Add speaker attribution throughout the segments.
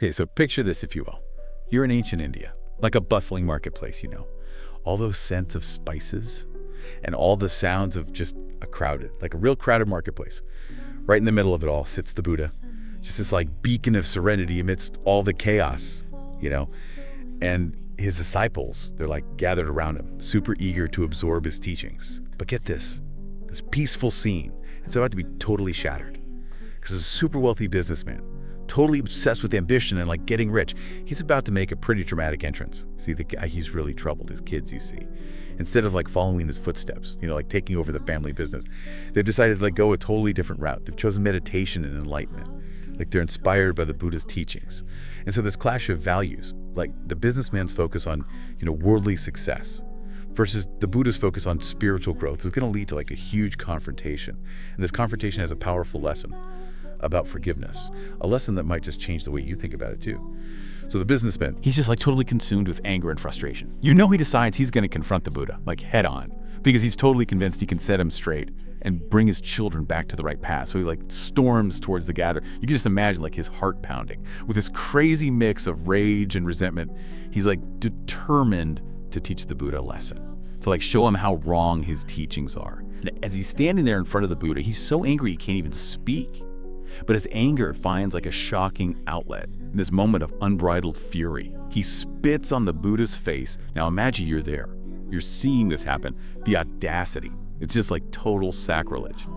Speaker 1: Okay, so picture this, if you will. You're in ancient India, like a bustling marketplace, all those scents of spices and all the sounds of just like a real crowded marketplace. Right in the middle of it all sits the Buddha, just this like beacon of serenity amidst all the chaos, and his disciples, they're like gathered around him, super eager to absorb his teachings. But get this peaceful scene, it's about to be totally shattered. Because a super wealthy businessman, totally obsessed with ambition and like getting rich, he's about to make a pretty dramatic entrance. See, the guy, he's really troubled his kids, you see. Instead of like following his footsteps, like taking over the family business, they've decided to like go a totally different route. They've chosen meditation and enlightenment. Like they're inspired by the Buddha's teachings. And so this clash of values, like the businessman's focus on, worldly success versus the Buddha's focus on spiritual growth, is going to lead to like a huge confrontation. And this confrontation has a powerful lesson about forgiveness, a lesson that might just change the way you think about it too. So the businessman,
Speaker 2: he's just like totally consumed with anger and frustration. He decides he's going to confront the Buddha, like head on, because he's totally convinced he can set him straight and bring his children back to the right path. So he like storms towards the gathering. You can just imagine like his heart pounding. With this crazy mix of rage and resentment, he's like determined to teach the Buddha a lesson, to like show him how wrong his teachings are. And as he's standing there in front of the Buddha, he's so angry he can't even speak. But his anger finds like a shocking outlet in this moment of unbridled fury. He spits on the Buddha's face. Now imagine you're there. You're seeing this happen. The audacity. It's just like total sacrilege.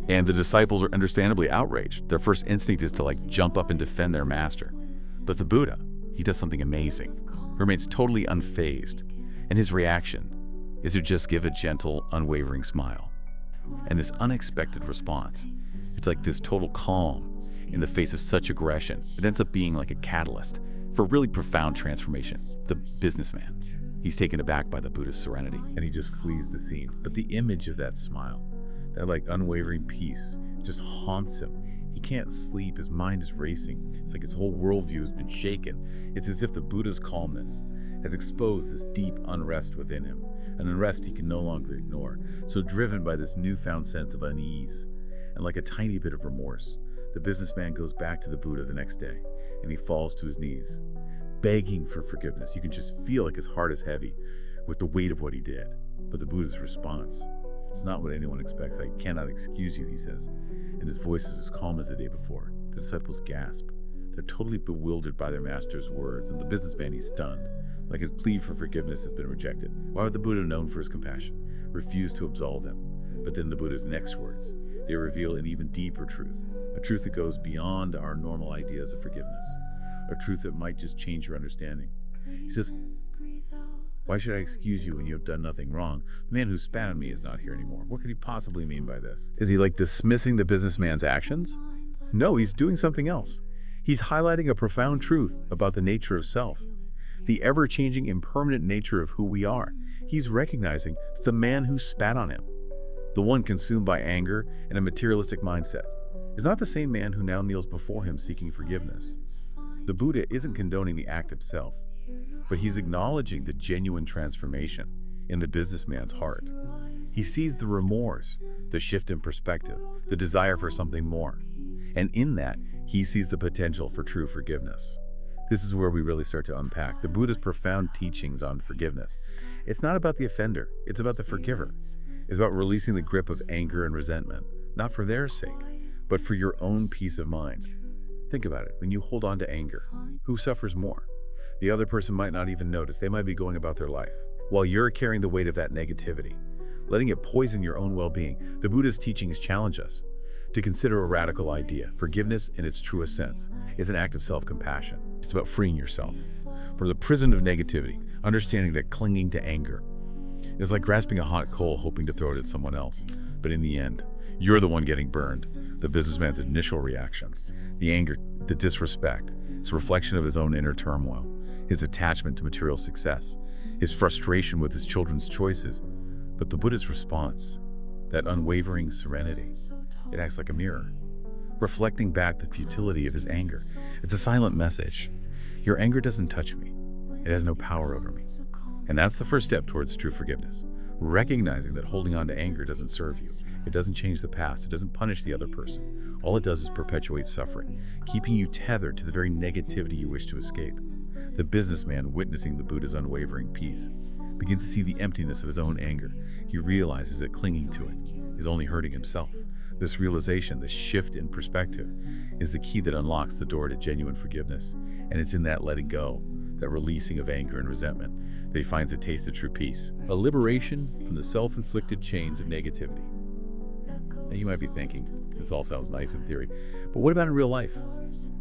Speaker 2: And the disciples are understandably outraged. Their first instinct is to like jump up and defend their master. But the Buddha, he does something amazing. He remains totally unfazed. And his reaction is to just give a gentle, unwavering smile. And this unexpected response, it's like this total calm in the face of such aggression. It ends up being like a catalyst for really profound transformation. The businessman, he's taken aback by the Buddha's serenity, and he just flees the scene. But the image of that smile, that like unwavering peace, just haunts him. He can't sleep, his mind is racing. It's like his whole worldview has been shaken. It's as if the Buddha's calmness has exposed this deep unrest within him, an unrest he can no longer ignore. So driven by this newfound sense of unease, and like a tiny bit of remorse, the businessman goes back to the Buddha the next day, and he falls to his knees, begging for forgiveness. You can just feel like his heart is heavy with the weight of what he did. But the Buddha's response, it's not what anyone expects. "I cannot excuse you," he says, and his voice is as calm as the day before. The disciples gasp. They're totally bewildered by their master's words, and the businessman, he's stunned, like his plea for forgiveness has been rejected. Why would the Buddha, known for his compassion, refuse to absolve them? But then the Buddha's next words, they reveal an even deeper truth, a truth that goes beyond our normal ideas of forgiveness, a truth that might just change your understanding. He says, "Why should I excuse you when you have done nothing wrong? The man who spat on me is not here anymore. What could he possibly mean by this?" Is he like dismissing the businessman's actions? No, he's doing something else. He's highlighting a profound truth about the nature of self, the ever-changing, impermanent nature of who we are. He's recognizing the man who spat on him, the one consumed by anger and a materialistic mindset, is not the same man who now kneels before him seeking forgiveness. The Buddha isn't condoning the act itself, but he's acknowledging the genuine transformation in the businessman's heart. He sees the remorse, the shift in perspective, the desire for something more. And in that, he sees the potential for true forgiveness. This is where we really start to unpack the Buddha's profound teachings on forgiveness. It's not about the offender, it's about the forgiver. It's about releasing the grip of anger and resentment, not for their sake, but for your own peace of mind. Think about it. When you hold on to anger, who suffers more? The other person might not even notice. They might be going about their life, while you're carrying the weight of that negativity, letting it poison your own well-being. The Buddha's teachings challenge us to consider a radical idea. Forgiveness, in its truest sense, is an act of self-compassion. It's about freeing yourself from the prison of negativity, understanding that clinging to anger is like grasping a hot coal hoping to throw it at someone else. But in the end, you're the one getting burned. The businessman's initial reaction, the anger, the disrespect, it's a reflection of his own inner turmoil, his attachment to material success, his frustration with his children's choices. But the Buddha's response, that unwavering serenity, it acts like a mirror, reflecting back the futility of his anger. It's a silent message. Your anger doesn't touch me. It has no power over me. And that's the first step towards true forgiveness.
Speaker 1: recognizing that holding on to anger doesn't serve you. It doesn't change the past. It doesn't punish the other person. All it does is perpetuate suffering, keeping you tethered to the very negativity you wish to escape. The businessman, witnessing the Buddha's unwavering peace, begins to see the emptiness of his own anger. He realizes that clinging to it is only hurting himself. This realization, this shift in perspective, is the key that unlocks the door to genuine forgiveness. And it's in that letting go, that releasing of anger and resentment, that he finds a taste of true peace, a liberation from the self-inflicted chains of negativity. Now you might be thinking, this all sounds nice in theory, but what about in real life?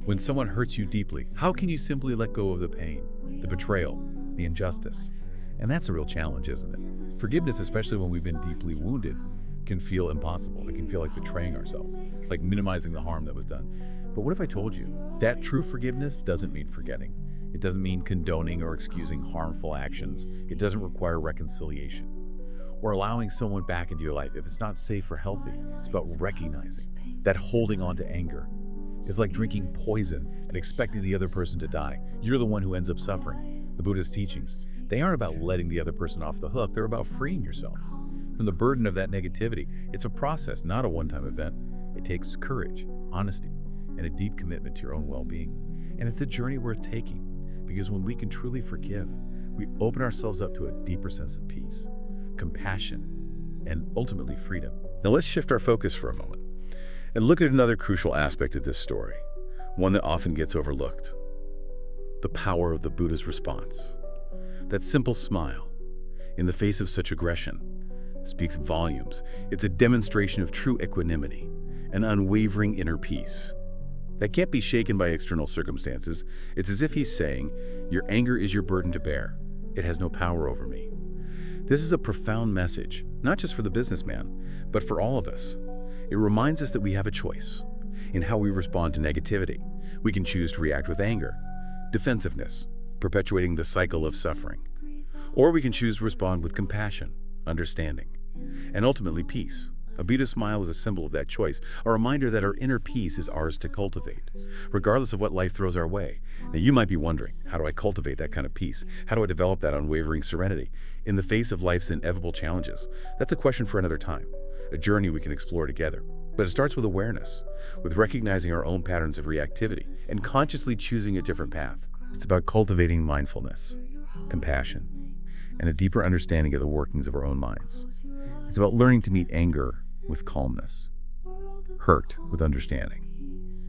Speaker 1: When someone hurts you deeply, how can you simply let go of the pain, the betrayal, the injustice? And that's a real challenge, isn't it? Forgiveness, especially when we've been deeply wounded, can feel impossible. It can feel like betraying ourselves, like minimizing the harm that was done. But what if I told you that true forgiveness doesn't mean forgetting? It doesn't mean condoning or excusing harmful actions. It doesn't require reconciliation or allowing someone back into your life if it's not safe or healthy. It's about recognizing that holding on to anger is like drinking poison and expecting the other person to die. You're the one who ends up suffering. The Buddha's teachings, they aren't about letting the other person off the hook. They're about freeing yourself from the burden of that negativity. It's a process, not a one-time event. It takes courage, honesty, and a deep commitment to your own well-being. And it's a journey worth taking, because when we can truly forgive, we open ourselves up to a deeper sense of peace, compassion, and ultimately freedom. Now let's shift our focus for a moment and look at another crucial aspect of this story, one that often gets overlooked: the power of the Buddha's response. That simple smile in the face of such aggression speaks volumes. It's a demonstration of true equanimity, an unwavering inner peace that can't be shaken by external circumstances. It's as if he's saying, your anger is your burden to bear. It has no power over me. This is a profound message, not just for the businessman, but for all of us. It reminds us that we have a choice in how we respond to negativity. We can choose to react with anger, defensiveness, perpetuating the cycle of suffering. Or we can choose to respond with compassion, understanding, and ultimately peace. A Buddha smile is a symbol of that choice, a reminder that our inner peace is ours to cultivate, regardless of what life throws our way. Now you might be wondering, how do I cultivate that kind of peace? How do I develop that unwavering serenity in the face of life's inevitable challenges? That's a question for another time, a journey we can explore together. But it starts with awareness, with recognizing our own patterns of reactivity and consciously choosing a different path. It's about cultivating mindfulness, compassion, and a deeper understanding of the workings of our own minds. It's about learning to meet anger with calmness, hurt with understanding,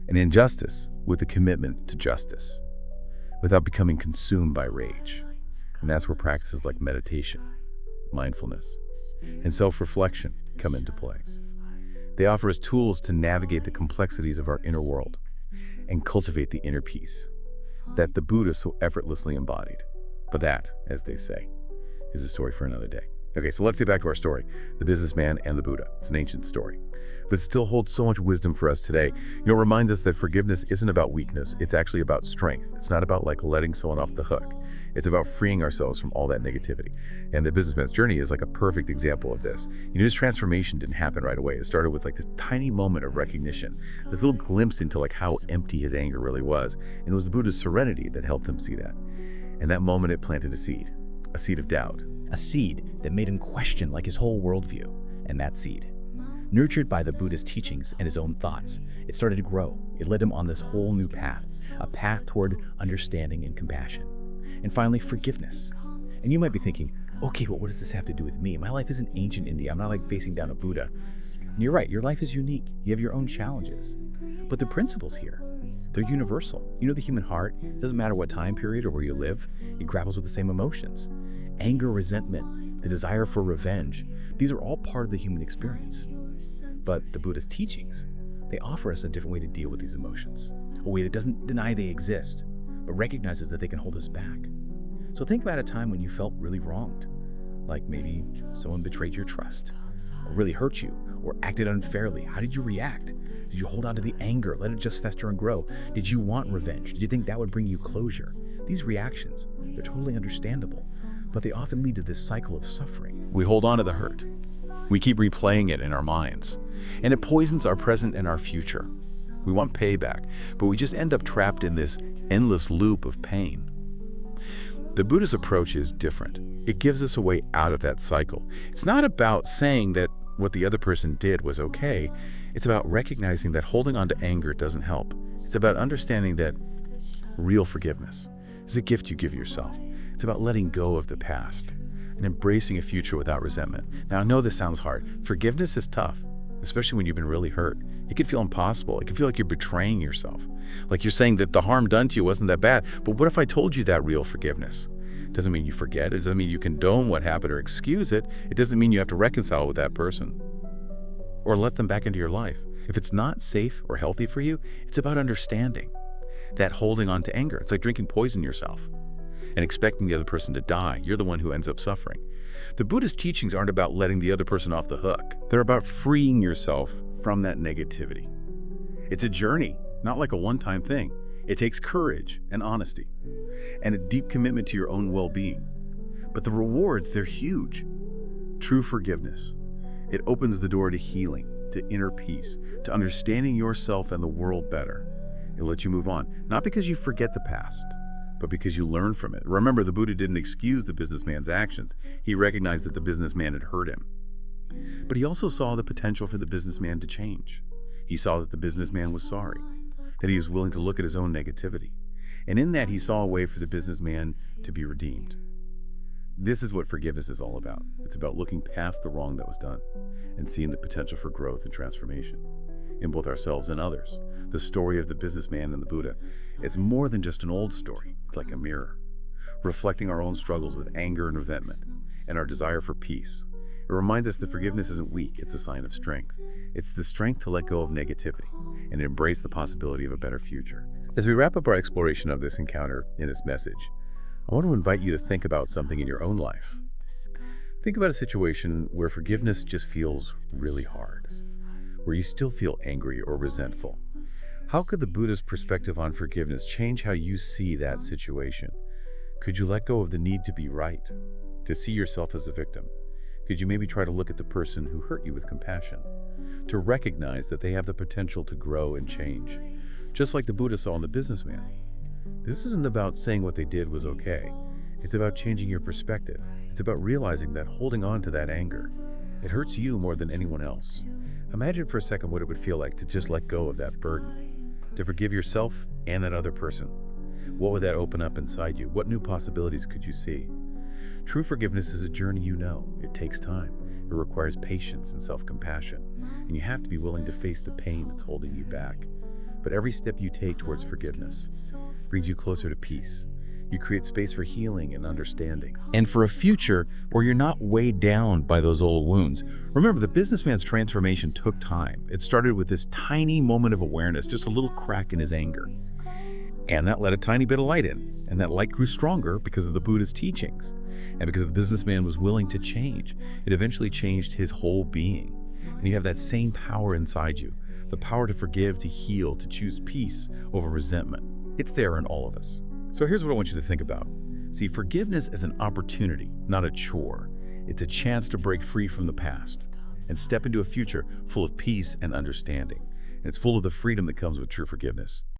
Speaker 1: and injustice with a commitment to justice, without becoming consumed by rage. And that's where practices like meditation, mindfulness, and self-reflection come into play. They offer us tools to navigate the complexities of our inner world and cultivate the inner peace that the Buddha so effortlessly embodied. But that, as they say, is a story for another day. Okay, so let's get back to our story, the businessman and the Buddha. It's an ancient story, but it still holds so much wisdom for us today. You know, it reminds us that forgiveness isn't about weakness. It's actually about strength. It's not about like letting someone off the hook. It's about freeing ourselves from all that negativity. And the businessman's journey is like a perfect example of this. You know, his transformation didn't happen right away. It started with like this tiny moment of recognition, this little glimpse into like how empty his anger really was. And it was the Buddha's serenity that helped him see that. And that moment, it planted a seed of doubt.
Speaker 3: A seed that made him question like his whole worldview. And that seed, nurtured by the Buddha's teachings and his own thoughts, it started to grow. It led him on this whole new path, a path toward understanding and compassion. And finally, forgiveness. And you might be thinking, okay, well, what does this have to do with me? My life isn't ancient India. I'm not like facing down a Buddha. And you're right, your life is unique. You have your own challenges. But the principles here, they're universal. You know, the human heart, it doesn't matter what time period or where you live, it grapples with the same emotions. Anger, resentment, the desire for revenge, these are all part of the human experience. But the Buddha's teachings, they offer us a different way to deal with these emotions, a way that doesn't deny they exist, but recognizes that they can hold us back. So think about a time when you felt really wronged, like maybe someone betrayed your trust, or really hurt you, or acted unfairly. How did you react? Did you hold on to the anger, let it just fester and grow? Did you want revenge? Did you think that would bring you closure? These reactions, they're totally understandable, but they often lead to this cycle of suffering.
Speaker 1: We hold on to the hurt. We keep replaying it in our minds, and it poisons our present and our future. We want payback, but we just end up trapped in this endless loop of pain. The Buddha's approach is different. It gives us a way out of that cycle. It's not about saying that what the other person did was okay. It's about recognizing that holding on to anger doesn't help. It's about understanding that real forgiveness is a gift you give yourself. It's about letting go of the past and embracing a future without resentment. Now, I know this sounds hard. Forgiveness is tough, especially when you've been really hurt. It can feel impossible. It can feel like you're betraying yourself. Like you're saying that the harm done to you wasn't that bad. But what if I told you that real forgiveness? It doesn't mean you forget. It doesn't mean you condone what happened or excuse it. It doesn't mean you have to reconcile with that person or let them back into your life. If it's not safe or healthy for you, it's about understanding that holding on to anger. It's like drinking poison yourself and expecting the other person to die. You're the one who ends up suffering. The Buddhist teachings aren't about letting the other person off the hook. They're about freeing yourself from that negativity. It's a journey, not like a one-time thing. It takes courage and honesty and a deep commitment to your own well-being. But the rewards, they're huge. True forgiveness. It opens the door to healing, to inner peace, to understanding yourself and the world better. It'll let you move on, not because you forget the past, but because you learn from it. Remember, the Buddha didn't excuse the businessman's actions. He recognized that the businessman had hurt him. But he also saw the potential for the businessman to change. He saw that the businessman was sorry, that he was willing to look at his own negativity. And in that, he saw a way for the businessman to be redeemed. This is what forgiveness is all about. It's about looking past the wrong that was done and seeing the potential for growth and transformation in both ourselves and others. The story of the businessman and the Buddha, it's more than just an old story. It's like a mirror, reflecting our own struggles with anger and resentment and our desire for peace. It reminds us that forgiveness isn't weak, it's a sign of strength. It's the strength to let go of negativity and embrace the possibility of a better future. As we wrap up our exploration of this encounter in its message, I want to invite you to think about something in your own life. Think about a situation where forgiveness just feels really hard, where you still feel angry or resentful. How could the Buddha's perspective on forgiveness change how you see that situation? Could you let go of the need to be right, to see yourself as a victim? Could you maybe try to look at the person who hurt you with compassion, to recognize that they have the potential to grow and change, just like the Buddha saw in the businessman? This isn't about saying what they did was okay. It's about changing your perspective. It's about realizing that holding on to that anger, it hurts you more than anyone else. Imagine for a second what it would feel like to just let go of that burden, to forgive yourself and that other person. What would that open up inside you? What new possibilities could you see? True forgiveness is a journey you know. It takes time. It requires patience and self-compassion. And you have to be willing to face the pain that's holding you back. But every step you take towards forgiveness brings you closer to peace. You create space for healing and understanding, and for a future where you're not weighed down by those old wounds. Remember, the businessman's transformation took time. It started with this tiny moment of awareness, just a little crack in his anger. And that let a tiny bit of light in. And that light grew stronger because of the Buddha's teachings. And because the businessman was willing to change, it eventually changed his whole being. And you have that same power inside you, the power to forgive, to heal, to choose peace over resentment. It's there in all of us. So here's what I want you to think about. See, forgiveness is an opportunity, not a chore. It's a chance to break free from the past and step into a future full of peace and understanding. And it's full of the freedom that comes with true forgiveness.